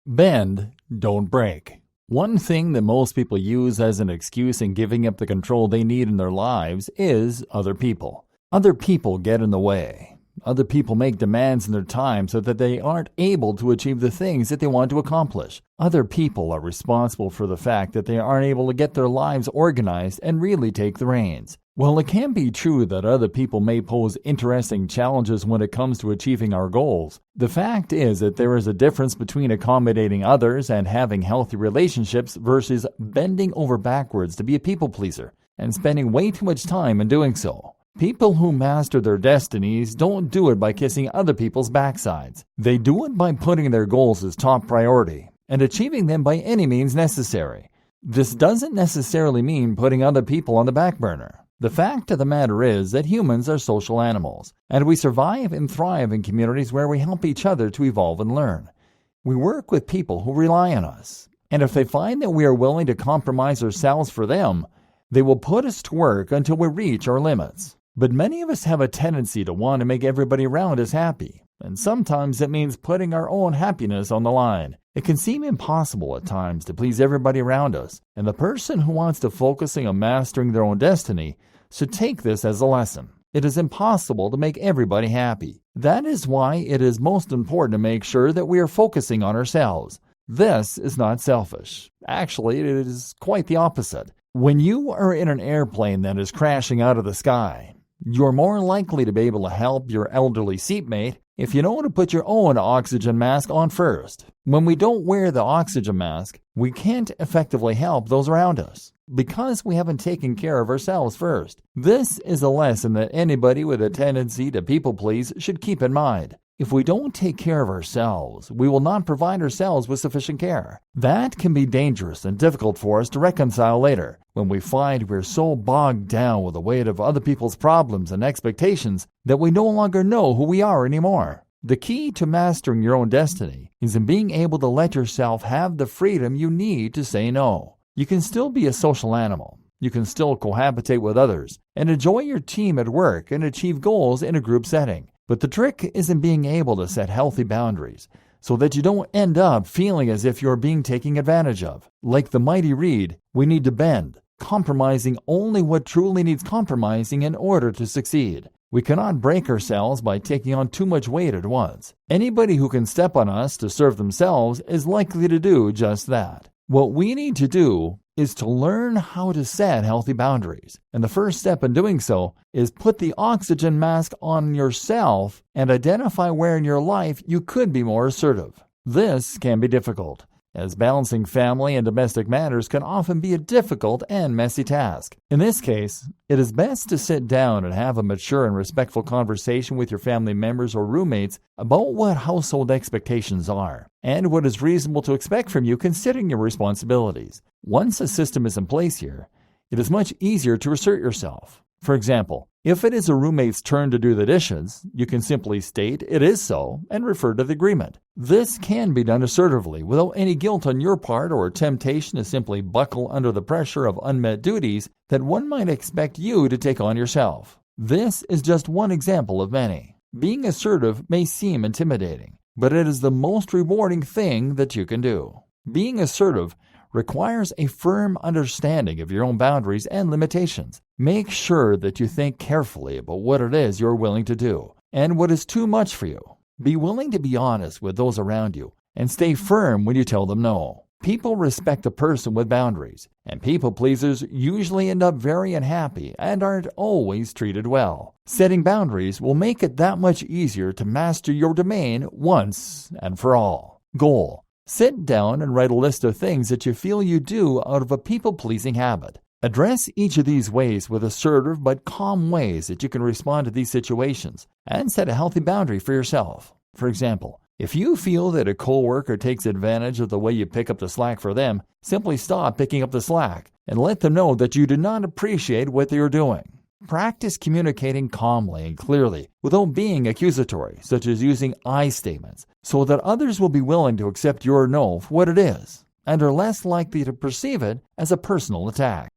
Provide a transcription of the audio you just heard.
Bend, don't break. One thing that most people use as an excuse in giving up the control they need in their lives is other people. Other people get in the way. Other people make demands in their time so that they aren't able to achieve the things that they want to accomplish. Other people are responsible for the fact that they aren't able to get their lives organized and really take the reins. While it can be true that other people may pose interesting challenges when it comes to achieving our goals, the fact is that there is a difference between accommodating others and having healthy relationships versus bending over backwards to be a people pleaser and spending way too much time in doing so. People who master their destinies don't do it by kissing other people's backsides. They do it by putting their goals as top priority and achieving them by any means necessary. This doesn't necessarily mean putting other people on the back burner. The fact of the matter is that humans are social animals, and we survive and thrive in communities where we help each other to evolve and learn. We work with people who rely on us, and if they find that we are willing to compromise ourselves for them, they will put us to work until we reach our limits. But many of us have a tendency to want to make everybody around us happy, and sometimes it means putting our own happiness on the line. It can seem impossible at times to please everybody around us, and the person who wants to focus on mastering their own destiny should take this as a lesson. It is impossible to make everybody happy. That is why it is most important to make sure that we are focusing on ourselves. This is not selfish. Actually, it is quite the opposite. When you are in an airplane that is crashing out of the sky, you are more likely to be able to help your elderly seatmate if you know to put your own oxygen mask on first. When we don't wear the oxygen mask, we can't effectively help those around us because we haven't taken care of ourselves first. This is a lesson that anybody with a tendency to people please should keep in mind. If we don't take care of ourselves, we will not provide ourselves with sufficient care. That can be dangerous and difficult for us to reconcile later, when we find we're so bogged down with the weight of other people's problems and expectations that we no longer know who we are anymore. The key to mastering your own destiny is in being able to let yourself have the freedom you need to say no. You can still be a social animal. You can still cohabitate with others and enjoy your team at work and achieve goals in a group setting. But the trick is in being able to set healthy boundaries so that you don't end up feeling as if you're being taken advantage of. Like the mighty reed, we need to bend, compromising only what truly needs compromising in order to succeed. We cannot break ourselves by taking on too much weight at once. Anybody who can step on us to serve themselves is likely to do just that. What we need to do is to learn how to set healthy boundaries. And the first step in doing so is put the oxygen mask on yourself and identify where in your life you could be more assertive. This can be difficult, as balancing family and domestic matters can often be a difficult and messy task. In this case, it is best to sit down and have a mature and respectful conversation with your family members or roommates about what household expectations are and what is reasonable to expect from you considering your responsibilities. Once a system is in place here, it is much easier to assert yourself. For example, if it is a roommate's turn to do the dishes, you can simply state it is so and refer to the agreement. This can be done assertively without any guilt on your part or temptation to simply buckle under the pressure of unmet duties that one might expect you to take on yourself. This is just one example of many. Being assertive may seem intimidating, but it is the most rewarding thing that you can do. Being assertive requires a firm understanding of your own boundaries and limitations. Make sure that you think carefully about what it is you're willing to do and what is too much for you. Be willing to be honest with those around you and stay firm when you tell them no. People respect a person with boundaries, and people pleasers usually end up very unhappy and aren't always treated well. Setting boundaries will make it that much easier to master your domain once and for all. Goal: sit down and write a list of things that you feel you do out of a people-pleasing habit. Address each of these ways with assertive but calm ways that you can respond to these situations and set a healthy boundary for yourself. For example, if you feel that a coworker takes advantage of the way you pick up the slack for them, simply stop picking up the slack and let them know that you do not appreciate what they are doing. Practice communicating calmly and clearly without being accusatory, such as using I statements, so that others will be willing to accept your no for what it is and are less likely to perceive it as a personal attack.